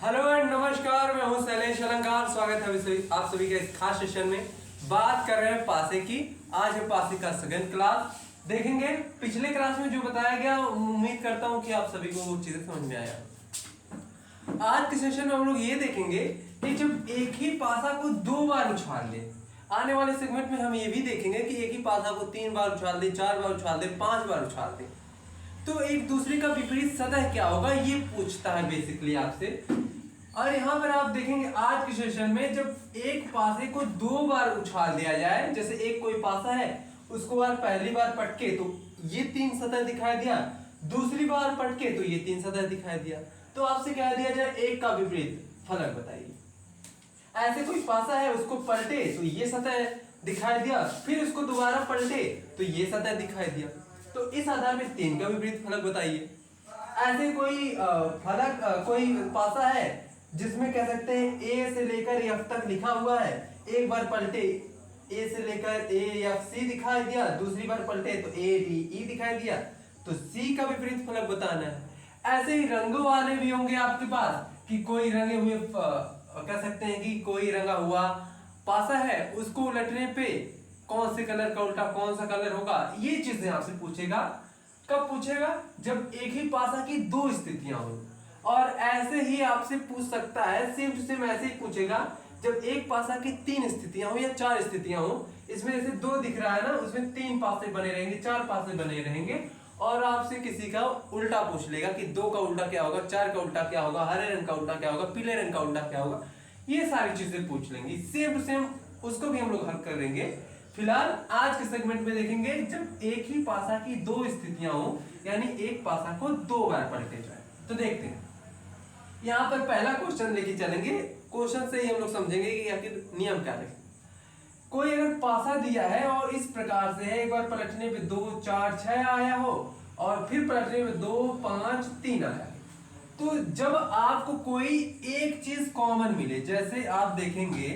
Hello and नमस्कार, मैं हूं शैलेश अलंकार। स्वागत है आप सभी के इस खास सेशन में। बात कर रहे हैं पासे की। आज है पासे का सेकंड क्लास। देखेंगे पिछले क्लास में जो बताया गया, उम्मीद करता हूं कि आप सभी को वो चीजें समझ में आया। आज के सेशन में हम लोग ये देखेंगे कि जब एक ही पासा को 2 बार उछाल ले, आने वाले सेगमेंट में हम ये भी देखेंगे कि एक ही पासा को 3 बार उछाल दे, 4 बार उछाल दे, 5 बार उछाल दे, तो एक दूसरे का विपरीत सतह क्या होगा, ये पूछता है बेसिकली आपसे। और यहाँ पर आप देखेंगे आज के सेशन में जब एक पासे को 2 बार उछाल दिया जाए, जैसे एक कोई पासा है उसको बार पहली बार पटके तो ये 3 सतह दिखाई दिया, दूसरी बार पटके तो ये 3 सतह दिखाई दिया, तो आपसे कह दिया जाए एक का विपरीत फलक बताइए। ऐसे कोई पासा है उसको पलटे तो ये सतह दिखाई दिया, फिर उसको दोबारा पलटे तो ये सतह दिखाई दिया, तो इस आधार में 3 का विपरीत फलक बताइए। ऐसे कोई कोई पासा है जिसमें कह सकते हैं ए से लेकर एफ तक लिखा हुआ है, एक बार पलटे ए से लेकर ए एफ सी दिखाई दिया, दूसरी बार पलटे तो ए डी ई दिखाई दिया, तो सी का विपरीत फलक बताना है। ऐसे ही रंगों वाले भी होंगे आपके पास कि कोई रंगे हुए कह सकते हैं कि कोई रंगा हुआ पासा है, उसको उलटने पे कौन से कलर का उल्टा कौन सा कलर होगा, ये चीजें आपसे पूछेगा। कब पूछेगा? जब एक ही पासा की 2 स्थितियां हो। और ऐसे ही आपसे पूछ सकता है, सेम टू सेम ऐसे ही पूछेगा जब एक पासा की 3 स्थितियां हो या 4 स्थितियां हो। इसमें जैसे 2 दिख रहा है ना, उसमें 3 पासे बने रहेंगे, 4 पासे बने रहेंगे, और आपसे किसी का उल्टा पूछ लेगा कि 2 का उल्टा क्या होगा, 4 का उल्टा क्या होगा, हरे रंग का उल्टा क्या होगा, पीले रंग का उल्टा क्या होगा, ये सारी चीजें पूछ लेंगे। सेम टू सेम उसको भी हम लोग हल कर लेंगे। फिलहाल आज के सेगमेंट में देखेंगे जब एक ही पासा की 2 स्थितियां हो, यानी एक पासा को 2 बार पलटे जाए। तो देखते हैं, यहां पर पहला क्वेश्चन लेके चलेंगे। क्वेश्चन से ही हम लोग समझेंगे कि आखिर नियम क्या है। कोई अगर पासा दिया है और इस प्रकार से है, एक बार पलटने पे 2 4 6 आया हो और फिर पलटने में 2 5 3 आया, तो जब आपको कोई एक चीज कॉमन मिले, जैसे आप देखेंगे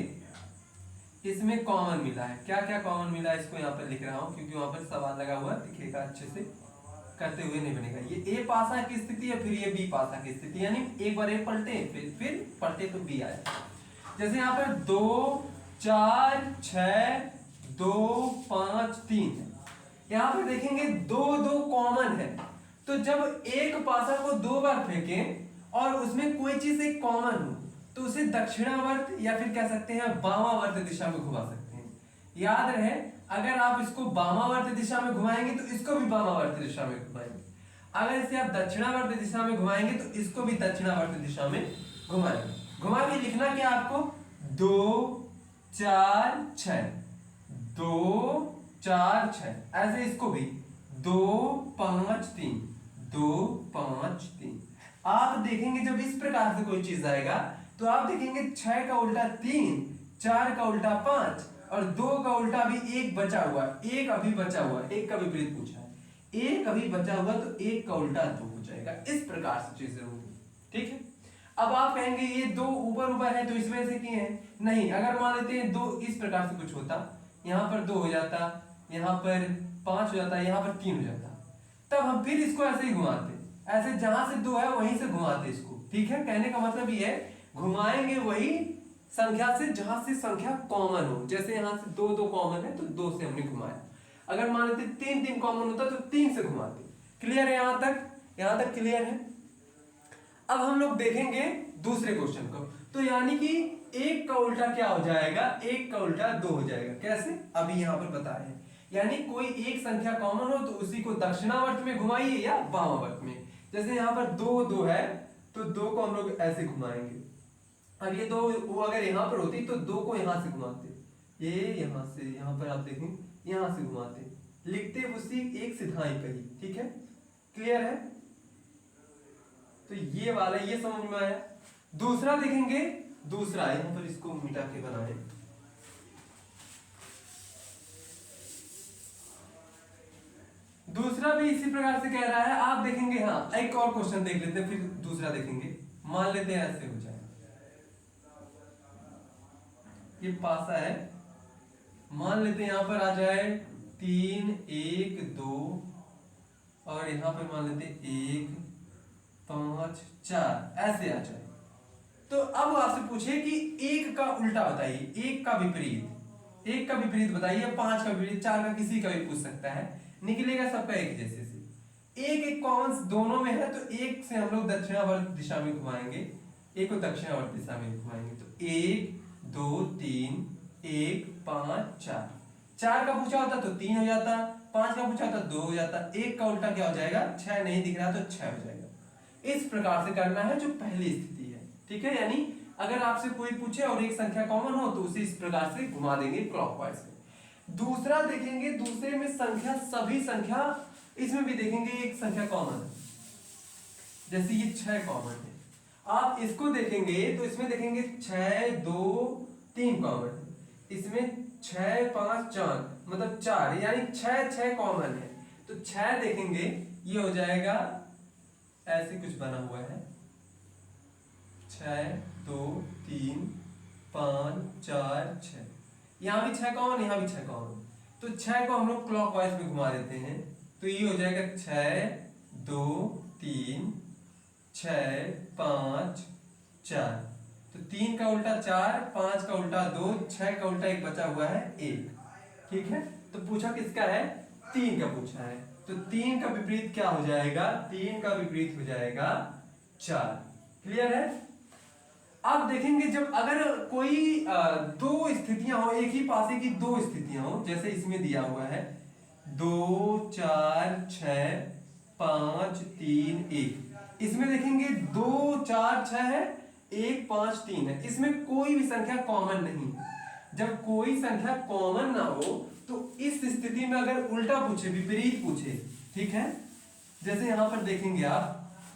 इसमें कॉमन मिला है, क्या क्या कॉमन मिला है इसको यहाँ पर लिख रहा हूं क्योंकि वहां पर सवाल लगा हुआ दिखेगा, अच्छे से करते हुए नहीं बनेगा। ये ए पासा की स्थिति है, फिर ये बी पासा की स्थिति, यानी एक बार ए पलटे फिर पलटे तो बी आया। जैसे यहाँ पर 2 4 6 2 5 3 है, यहाँ पर देखेंगे 2 2 कॉमन है, तो जब एक पासा को 2 बार फेंकें और उसमें कोई चीज एक कॉमन हो तो उसे दक्षिणावर्त या फिर कह सकते हैं वामावर्त दिशा में घुमा सकते हैं। याद रहे, अगर आप इसको वामावर्त दिशा में घुमाएंगे तो इसको भी वामावर्त दिशा में घुमाएंगे, अगर इसे आप दक्षिणावर्त दिशा में घुमाएंगे तो इसको भी दक्षिणावर्त दिशा में घुमाएंगे। घुमा के लिखना क्या आपको, 2 4 6 2 4 6, ऐसे इसको भी 2 5 3 2 5 3। आप देखेंगे जब इस प्रकार से कोई चीज आएगा तो आप देखेंगे 6 का उल्टा 3, 4 का उल्टा 5 और 2 का उल्टा भी 1 बचा हुआ, एक अभी बचा हुआ, एक का विपरीत पूछा है, एक अभी बचा हुआ तो 1 का उल्टा 2 हो जाएगा। इस प्रकार से चीजें होंगी, ठीक है। अब आप कहेंगे ये 2 ऊपर ऊपर है तो इस वजह से किए हैं, नहीं, अगर मान लेते हैं 2 इस प्रकार से कुछ होता, यहाँ पर 2 हो जाता, यहाँ पर 5 हो जाता, यहाँ पर 3 हो जाता, तब हम फिर इसको ऐसे ही घुमाते, ऐसे जहां से 2 है वहीं से घुमाते इसको, ठीक है। कहने का मतलब ये है घुमाएंगे वही संख्या से जहां से संख्या कॉमन हो, जैसे यहां से 2 2 कॉमन है तो 2 से हमने घुमाया, अगर मान लेते 3 3 कॉमन होता तो 3 से घुमाते। क्लियर है यहां तक क्लियर है। अब हम लोग देखेंगे दूसरे क्वेश्चन को, तो यानी कि 1 का उल्टा क्या हो जाएगा, 1 का उल्टा 2 हो जाएगा। कैसे, अभी यहां पर बताया है, यानी कोई एक संख्या कॉमन हो तो उसी को दक्षिणावर्त में घुमाइए या वामावर्त में। जैसे यहां पर 2 2 है तो 2 को हम लोग ऐसे घुमाएंगे, अब ये 2 अगर यहां पर होती तो 2 को यहां से घुमाते, ये यहां से, यहां पर आप देखें यहां से घुमाते, लिखते उसी एक सिधाई पर ही, ठीक है। क्लियर है, तो ये वाला ये समझ में आया। दूसरा देखेंगे, दूसरा यहां पर इसको मिटा के बनाए, दूसरा भी इसी प्रकार से कह रहा है, आप देखेंगे। हाँ, एक और क्वेश्चन देख लेते हैं फिर दूसरा देखेंगे। मान लेते हैं ऐसे हो जाए, ये पासा है, मान लेते हैं यहां पर आ जाए 3 1 2 और यहां पर मान लेते हैं 1 5 4, ऐसे आ जाए। तो अब आपसे पूछे कि एक का उल्टा बताइए, एक का विपरीत, एक का विपरीत बताइए, 5 का विपरीत, 4 का, किसी का भी पूछ सकता है, निकलेगा सबका एक जैसे से। एक एक कॉमन दोनों में है, तो एक से हम लोग दक्षिणावर्त दिशा में घुमाएंगे, एक को दक्षिणावर्त दिशा में घुमाएंगे, तो 1 2 3 1 5 4। 4 का पूछा होता तो 3 हो जाता, 5 का पूछा होता 2 हो जाता, एक का उल्टा क्या हो जाएगा, 6 नहीं दिख रहा तो 6 हो जाएगा। इस प्रकार से करना है जो पहली स्थिति है, ठीक है। यानी अगर आपसे कोई पूछे और एक संख्या कॉमन हो तो उसे इस प्रकार से घुमा देंगे क्लॉकवाइज में। दूसरा देखेंगे, दूसरे में संख्या, सभी संख्या, इसमें भी देखेंगे एक संख्या कॉमन है, जैसे ये 6 कॉमन है। आप इसको देखेंगे तो इसमें देखेंगे 6 2 3 कॉमन है, इसमें 6 5 4 मतलब 4, यानी 6 कॉमन है। तो 6 देखेंगे ये हो जाएगा ऐसे कुछ बना हुआ है, 6 2 3 5 4 6, यहाँ भी 6 कॉमन, यहाँ भी 6 कॉमन। तो 6 को हम लोग क्लॉकवाइज में घुमा देते हैं, तो ये हो जाएगा 6 2 3 6 5 4। तो 3 का उल्टा 4, 5 का उल्टा 2, 6 का उल्टा 1 बचा हुआ है 1, ठीक है। तो पूछा किसका है, 3 का पूछा है, तो 3 का विपरीत क्या हो जाएगा, 3 का विपरीत हो जाएगा 4। क्लियर है। अब देखेंगे जब अगर कोई दो स्थितियां हो, एक ही पासे की दो स्थितियां हो, जैसे इसमें दिया हुआ है 2 4 6 5 3 1, इसमें देखेंगे 2 4 6 है, 1 5 3 है, इसमें कोई भी संख्या कॉमन नहीं। जब कोई संख्या कॉमन ना हो तो इस स्थिति में अगर उल्टा पूछे, विपरीत पूछे, ठीक है, जैसे यहां पर देखेंगे आप,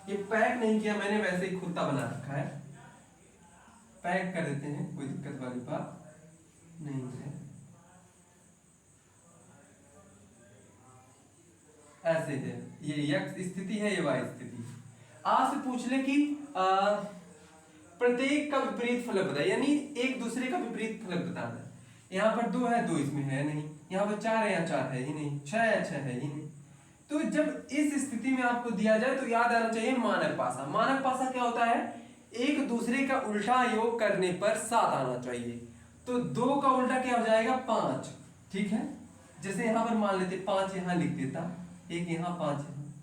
ये पैक नहीं किया मैंने, वैसे ही खुदा बना रखा है, पैक कर देते हैं, कोई दिक्कत वाली बात नहीं है। ऐसे है, ये x स्थिति है, ये y स्थिति। आपसे पूछ ले कि प्रत्येक का विपरीत फलक बताइए, यानी एक दूसरे का विपरीत फलक बताना है। यहाँ पर 2 है, 2 इसमें है नहीं, यहाँ पर 4 है, यहाँ 4 है ही नहीं, 6 है, 6 है ही नहीं। तो जब इस स्थिति में आपको दिया जाए तो याद आना चाहिए मानक पासा। मानक पासा क्या होता है, एक दूसरे का उल्टा योग करने पर 7 आना चाहिए। तो 2 का उल्टा क्या हो जाएगा, 5, ठीक है। जैसे यहाँ पर मान लेते 5 यहाँ लिख देता, एक यहाँ 5 यहाँ,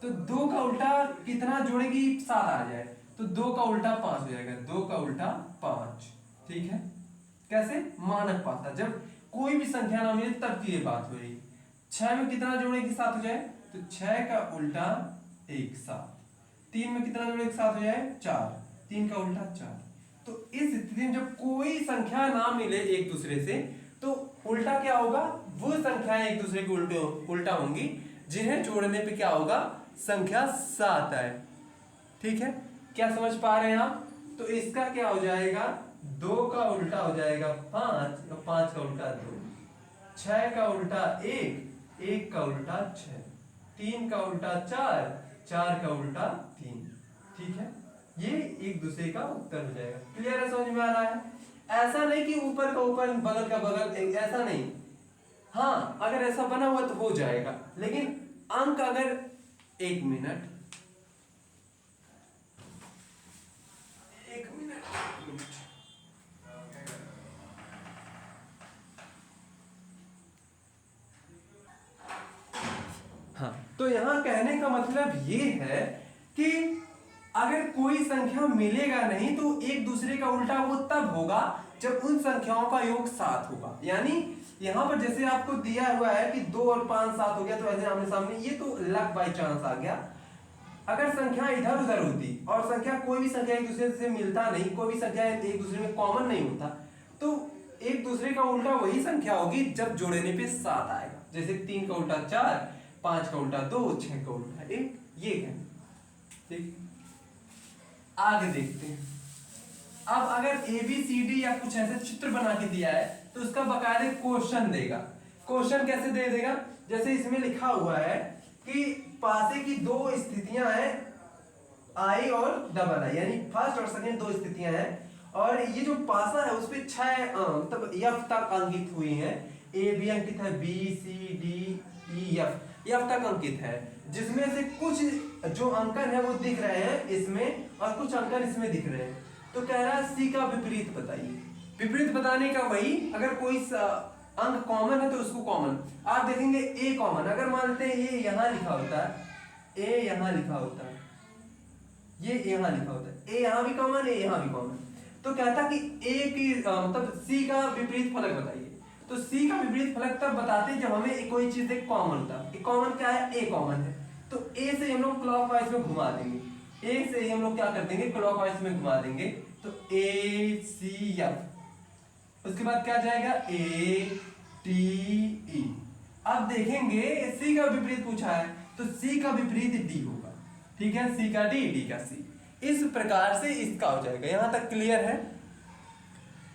तो 2 का उल्टा कितना जोड़ेगी, 7 आ जाए, तो 2 का उल्टा 5 हो जाएगा, 2 का उल्टा 5, ठीक है। कैसे, मानक पासा, जब कोई भी संख्या ना मिले तब की ये बात हो रही। 6 में कितना जोड़ेगी 7 हो जाए, तो 6 का उल्टा 1 7। 3 में कितना जोड़ेगी 7 हो जाए 4, 3 का उल्टा 4। तो इस स्थिति में जब कोई संख्या ना मिले एक दूसरे से तो उल्टा क्या होगा, वो संख्याएं एक दूसरे के उल्टा होंगी जिन्हें जोड़ने पे क्या होगा, संख्या 7 आए, ठीक है। क्या समझ पा रहे हैं आप। तो इसका क्या हो जाएगा, 2 का उल्टा हो जाएगा 5, 5 का उल्टा 2, 6 का उल्टा 1, 1 का उल्टा 6, 3 का उल्टा 4, 4 का उल्टा 3, ठीक है। ये एक दूसरे का उत्तर हो जाएगा। क्लियर है, समझ में आ रहा है। ऐसा नहीं कि ऊपर का ऊपर बगल का बगल, ऐसा नहीं। हाँ, अगर ऐसा बना हुआ तो हो जाएगा, लेकिन अंक अगर, एक मिनट, हाँ, तो यहां कहने का मतलब ये है कि अगर कोई संख्या मिलेगा नहीं तो एक दूसरे का उल्टा वो तब होगा जब उन संख्याओं का योग 7 होगा। यानी यहां पर जैसे आपको दिया हुआ है कि 2 और 5 7 हो गया, तो ऐसे आमने सामने, ये तो लक बाई चांस आ गया। अगर संख्या इधर उधर होती और संख्या, कोई भी संख्या एक दूसरे से मिलता नहीं, कोई भी संख्या एक दूसरे में कॉमन नहीं होता, तो एक दूसरे का उल्टा वही संख्या होगी जब जोड़ने पे 7 आएगा। जैसे 3 का उल्टा 4, 5 का उल्टा 2, 6 का उल्टा 1, ये कहना, ठीक। आगे देखते हैं। अब अगर ABCD या कुछ ऐसे चित्र बना के दिया है तो उसका बकायदे क्वेश्चन देगा। क्वेश्चन कैसे दे देगा, जैसे इसमें लिखा हुआ है कि पासे की दो स्थितियां हैं, आई और डबल आई, यानी फर्स्ट और सेकंड दो स्थितियां हैं, और ये जो पासा है उस पे 6 मतलब F तक अंकित हुई हैं। A भी अंकित है, B C D E F तक अंकित है, जिसमें से कुछ जो अंकन है वो दिख रहे हैं इसमें और कुछ अंकन इसमें दिख रहे हैं। तो कह रहा है सी का विपरीत बताइए। विपरीत बताने का वही, अगर कोई अंक कॉमन है तो उसको कॉमन, आप देखेंगे ए कॉमन, अगर मान लेते हैं ये यहां लिखा होता है, ए यहां लिखा होता है, ये यहां लिखा होता है, ए यहां भी कॉमन, ए यहां भी कॉमन, तो कहता कि ए की मतलब सी का विपरीत फलक बताइए। तो सी का विपरीत फलक तब बताते जब हमें कोई चीज एक कॉमन होता है। कॉमन क्या है? ए कॉमन है, तो ए से हम लोग क्लॉकवाइज में घुमा देंगे, ए से हम लोग क्या कर देंगे, क्लॉकवाइज में घुमा देंगे, तो ए सी एफ, उसके बाद क्या जाएगा, ए टी ई। अब देखेंगे सी का विपरीत पूछा है, तो सी का विपरीत डी होगा, ठीक है, सी का डी, डी का सी, इस प्रकार से इसका हो जाएगा। यहां तक क्लियर है?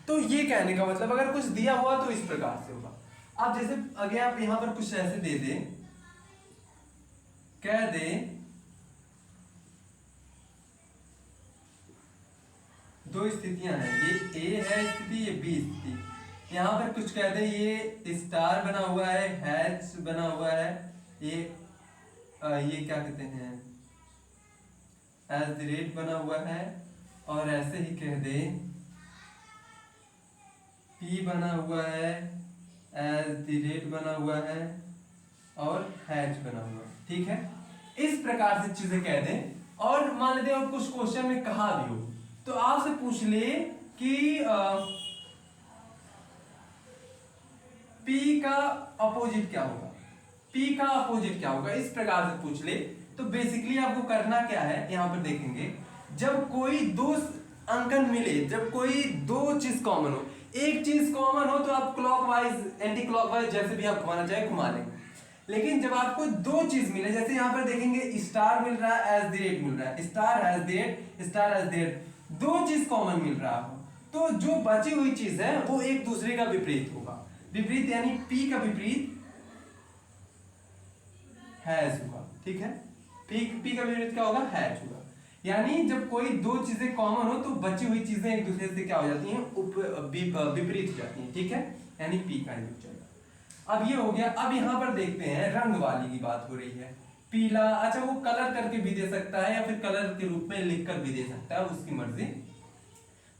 तो ये कहने का मतलब अगर कुछ दिया हुआ तो इस प्रकार से होगा। अब जैसे अगर आप यहां पर कुछ ऐसे दे दे, कह दे दो स्थितियां हैं, ये ए है स्थिति, ये बी स्थिति, यहां पर कुछ कह दे ये स्टार बना हुआ है, हैच बना हुआ है, ये क्या कहते हैं, एज द रेट बना हुआ है, और ऐसे ही कह दे P बना हुआ है, एज द रेट बना हुआ है, और हैच बना हुआ है, ठीक है, इस प्रकार से चीजें कह दें। और मान लेते हैं कुछ क्वेश्चन में कहा भी हो, तो आपसे पूछ ले कि P का अपोजिट क्या होगा, P का अपोजिट क्या होगा, इस प्रकार से पूछ ले, तो बेसिकली आपको करना क्या है, यहां पर देखेंगे, जब कोई दो अंकन मिले, जब कोई दो चीज कॉमन हो, एक चीज कॉमन हो तो आप क्लॉकवाइज एंटी क्लॉकवाइज जैसे भी आप घुमाना चाहे घुमा लेंगे, लेकिन जब आपको दो चीज मिले, जैसे यहां पर देखेंगे स्टार मिल रहा है, एज द रेट मिल रहा है, star as the rate, star as the rate, दो चीज कॉमन मिल रहा हो, तो जो बची हुई चीज है वो एक दूसरे का विपरीत होगा। विपरीत यानी P का विपरीत हैज होगा, ठीक है, P का विपरीत क्या होगा, हैज होगा। यानी जब कोई दो चीजें कॉमन हो तो बची हुई चीजें एक दूसरे से क्या हो जाती हैं, विपरीत हो जाती हैं, ठीक है, यानी P का यूज जाएगा। अब ये हो गया। अब यहाँ पर देखते हैं रंग वाली की बात हो रही है, पीला, अच्छा वो कलर करके भी दे सकता है या फिर कलर के रूप में लिखकर भी दे सकता है, उसकी मर्जी।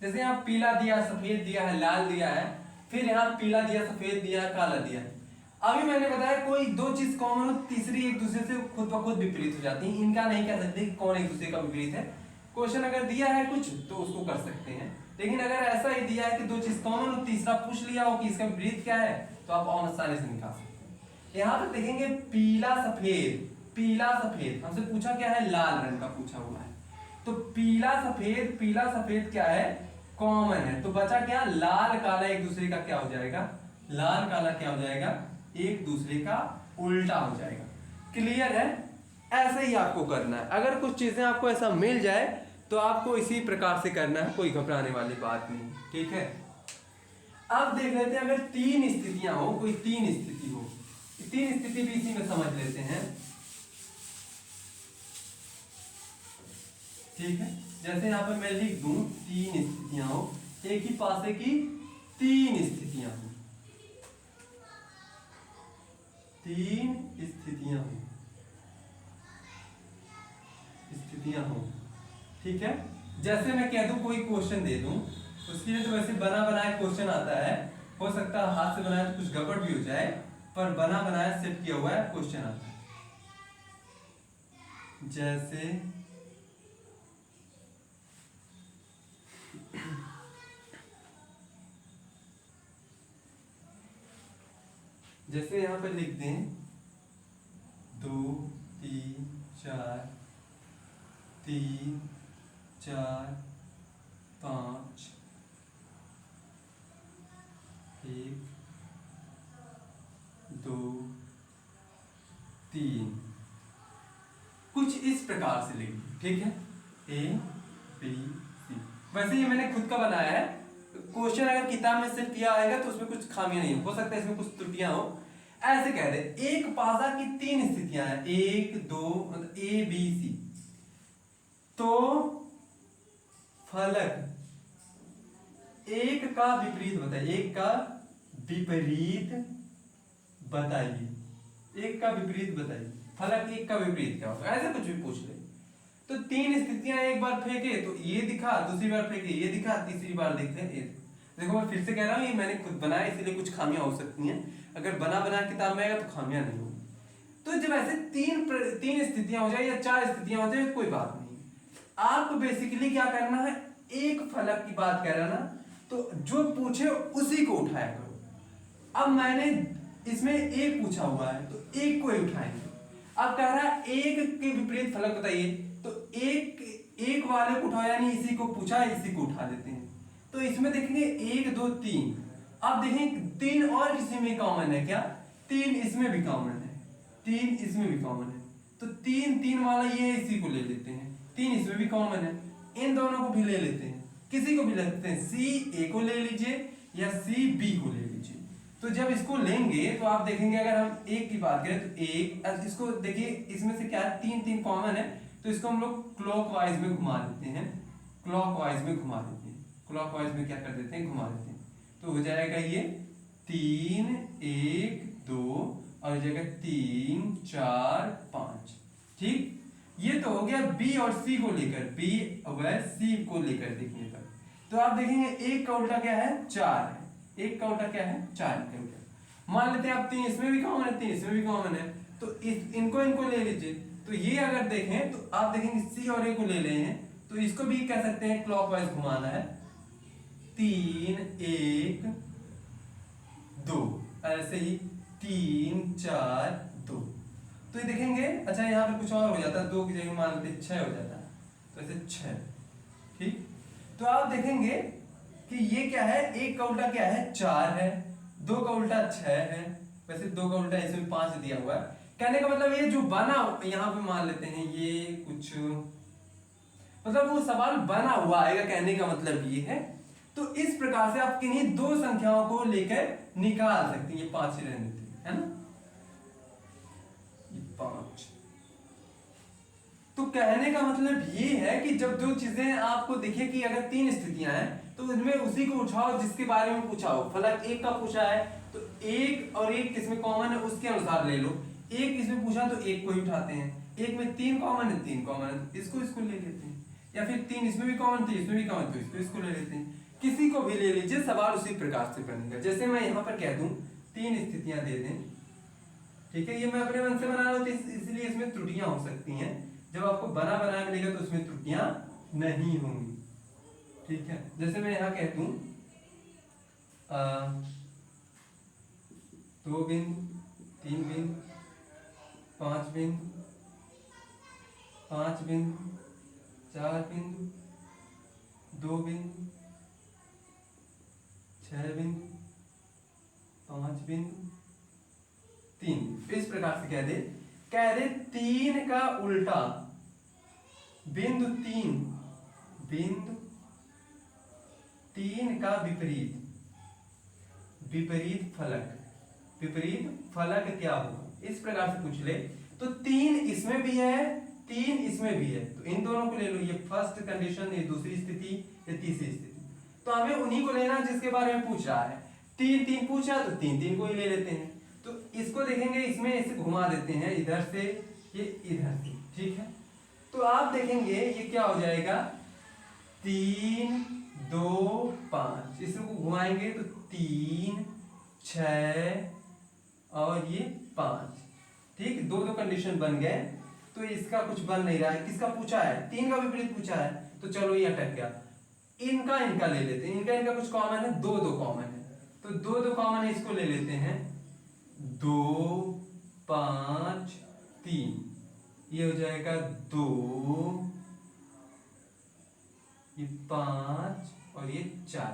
जैसे यहाँ पीला दिया, सफेद दिया है, लाल दिया है, फिर यहाँ पीला दिया, सफेद दिया, काला दिया है। अभी मैंने बताया कोई दो चीज कॉमन हो, तीसरी एक दूसरे से खुद ब खुद विपरीत हो जाती है, इनका नहीं कह सकते कि कौन एक दूसरे का विपरीत है। क्वेश्चन अगर दिया है कुछ तो उसको कर सकते हैं, लेकिन अगर ऐसा ही दिया है कि दो चीज कॉमन हो, तीसरा पूछ लिया हो कि इसका विपरीत क्या है, तो आप और आसानी से निकाल सकते हैं। यहाँ पर देखेंगे पीला सफेद, पीला सफेद हमसे पूछा क्या है, लाल रंग का पूछा हुआ है, तो पीला सफेद, पीला सफेद क्या है, कॉमन है, तो बचा क्या, लाल काला एक दूसरे का क्या हो जाएगा, लाल काला क्या हो जाएगा, एक दूसरे का उल्टा हो जाएगा। क्लियर है? ऐसे ही आपको करना है। अगर कुछ चीजें आपको ऐसा मिल जाए तो आपको इसी प्रकार से करना है, कोई घबराने वाली बात नहीं, ठीक है। अब देख लेते हैं अगर तीन स्थितियां हो, कोई तीन स्थिति हो, तीन स्थिति भी इसी में समझ लेते हैं, ठीक है। जैसे यहाँ पर मैं लिख दूं तीन स्थितियां हो, एक ही पासे की तीन स्थितियां हो, तीन स्थितियां हो, ठीक है। जैसे मैं कह दूं कोई क्वेश्चन दे दूं, उसके लिए तो वैसे बना बनाया क्वेश्चन आता है, हो सकता है हाथ से बनाया तो कुछ गड़बड़ भी हो जाए, पर बना बनाया सेट किया हुआ है क्वेश्चन आता है। जैसे यहां पर लिख दें 2 3 4 3 4 5 1 2 3, कुछ इस प्रकार से लिख, ठीक है, A B C। वैसे ये मैंने खुद का बनाया है, क्वेश्चन अगर किताब में सिर्फ किया आएगा तो उसमें कुछ खामियां नहीं हो सकता है, इसमें कुछ त्रुटियां हो। ऐसे कह दे एक पासा की तीन स्थितियां हैं, 1 2 A B C, तो फलक एक का विपरीत बताइए, एक का विपरीत बताइए, एक का विपरीत बताइए, फलक एक का विपरीत क्या होगा, ऐसे कुछ भी पूछ ले। तो 3 स्थितियां एक बार फेंके तो ये दिखा, दूसरी बार फेंके ये दिखा, तीसरी बार देखते हैं ये। देखो मैं फिर से कह रहा हूँ, ये मैंने खुद बनाया इसलिए कुछ खामियां हो सकती हैं, अगर बना किताब में आएगा तो खामियां नहीं होगी। तो जब ऐसे तीन स्थितियां हो जाए या 4 स्थितियां हो जाए कोई बात नहीं, आपको बेसिकली क्या करना है, एक फलक की बात कह रहा ना, तो जो पूछे उसी को उठाया करो। अब मैंने इसमें एक पूछा हुआ है तो एक को ही उठाएंगे। अब कह रहा है एक के विपरीत फलक बताइए, तो एक वाले को उठाओ, यानी इसी को पूछा इसी को उठा देते हैं। तो इसमें देखेंगे 1 2 3। अब देखेंगे 3 और किसी में कॉमन है क्या, 3 इसमें भी कॉमन है, 3 इसमें भी कॉमन है, तो 3 वाला ये इसी को ले लेते हैं, 3 इसमें भी कॉमन है, इन दोनों को भी ले लेते हैं, किसी को भी ले लेते हैं, सी ए को ले लीजिए या सी बी को ले लीजिए। तो जब इसको लेंगे तो आप देखेंगे, अगर हम एक की बात करें तो एक, इसको देखिए इसमें से क्या है, 3 कॉमन है, तो इसको हम लोग क्लॉकवाइज में घुमा देते हैं, क्लॉकवाइज में घुमा देते हैं, क्लॉकवाइज में क्या कर देते हैं, घुमा देते हैं। तो हो जाएगा ये 3 1 2 और हो जाएगा 3 4 5। ठीक, ये तो हो गया बी और सी को लेकर, बी और सी को लेकर देखने पर। तो आप देखेंगे एक का उल्टा क्या है, 4 है, एक का उल्टा क्या है, 4 का उल्टा। मान लेते हैं आप 3 इसमें भी कॉमन है, 3 इसमें भी कॉमन है, तो इनको ले लीजिए। तो ये अगर देखें तो आप देखेंगे सी और ए को ले रहे हैं, तो इसको भी कह सकते हैं क्लॉकवाइज घुमाना है, 3 1 2, ऐसे ही 3 4 2। तो ये देखेंगे, अच्छा यहाँ पे कुछ और हो जाता है, 2 की जगह मान लेते 6 हो जाता है, तो ऐसे 6। ठीक, तो आप देखेंगे कि ये क्या है, एक का उल्टा क्या है, 4 है, 2 का उल्टा 6 है, वैसे 2 का उल्टा इसमें 5 दिया हुआ है। कहने का मतलब ये जो बना, यहाँ पे मान लेते हैं ये कुछ, मतलब वो सवाल बना हुआ आएगा, कहने का मतलब ये है। तो इस प्रकार से आप किन्हीं 2 संख्याओं को लेकर निकाल सकते हैं, ये 5 ही रहने देते हैं, है ना, ये 5। तो कहने का मतलब ये है कि जब 2 चीजें आपको दिखे कि अगर 3 स्थितियां हैं तो उनमें उसी को उठाओ जिसके बारे में पूछा हो। फलक एक का पूछा है तो एक और एक किसमें कॉमन है उसके अनुसार ले लो, एक इसमें पूछा तो एक को ही उठाते हैं, एक में 3 कॉमन है, 3 कॉमन है, इसको ले लेते हैं, या फिर 3 इसमें भी कॉमन थे, इसमें भी कॉमन, तो इसको ले लेते हैं, किसी को भी ले लीजिए, सवाल उसी प्रकार से बनेगा। जैसे मैं यहाँ पर कह दूं 3 स्थितियां दे दें, ठीक है, ये मैं अपने मन से बना रहा हूँ इसलिए इसमें त्रुटियां हो सकती हैं, जब आपको बनाया मिलेगा तो उसमें त्रुटियां नहीं होंगी। ठीक है, जैसे मैं यहाँ कह दूं 2 बिंदु, 3 बिंदु, 5 बिंदु, 5 बिंदु, 4 बिंदु, 2 बिंदु, 6 बिंदु, 5 बिंदु, 3। इस प्रकार से कह दे 3 का उल्टा बिंदु 3, बिंदु 3 का विपरीत, विपरीत फलक क्या होगा, इस प्रकार से पूछ ले। तो 3 इसमें भी है, 3 इसमें भी है, तो इन दोनों को ले लो, ये फर्स्ट कंडीशन, ये दूसरी स्थिति, ये तीसरी स्थिति। तो हमें उन्हीं को लेना जिसके बारे में पूछ रहा है। 3 पूछा तो 3 को ही ले लेते हैं। तो इसको देखेंगे, इसमें इसे घुमा देते हैं इधर से, ये इधर से, ठीक है। तो आप देखेंगे ये क्या हो जाएगा, 3 2 5, इसको घुमाएंगे तो 3 6 और ये 5। ठीक, 2 कंडीशन बन गए। तो इसका कुछ बन नहीं रहा है, किसका पूछा है, 3 का विपरीत पूछा है, तो चलो ये अटक गया। इनका ले लेते हैं, इनका कुछ कॉमन है, 2 कॉमन है, तो 2 कॉमन है, इसको ले लेते हैं, 2 5 3, ये हो जाएगा 2, ये 5 और ये 4।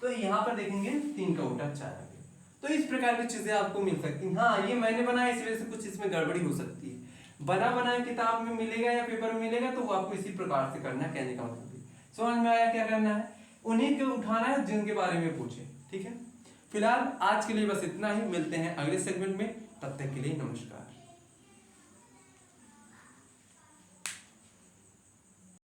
तो यहाँ पर देखेंगे 3 का उल्टा 4 आ गया। तो इस प्रकार की चीजें आपको मिल सकती हैं। हाँ, ये मैंने बनाया इस वजह से कुछ इसमें गड़बड़ी हो सकती है, बनाया किताब में मिलेगा या पेपर में मिलेगा तो वो आपको इसी प्रकार से करना है, कहने का मतलब। समझ में आया क्या करना है, उन्हीं को उठाना है जिनके बारे में पूछे। ठीक है, फिलहाल आज के लिए बस इतना ही, मिलते हैं अगले सेगमेंट में, तब तक के लिए नमस्कार।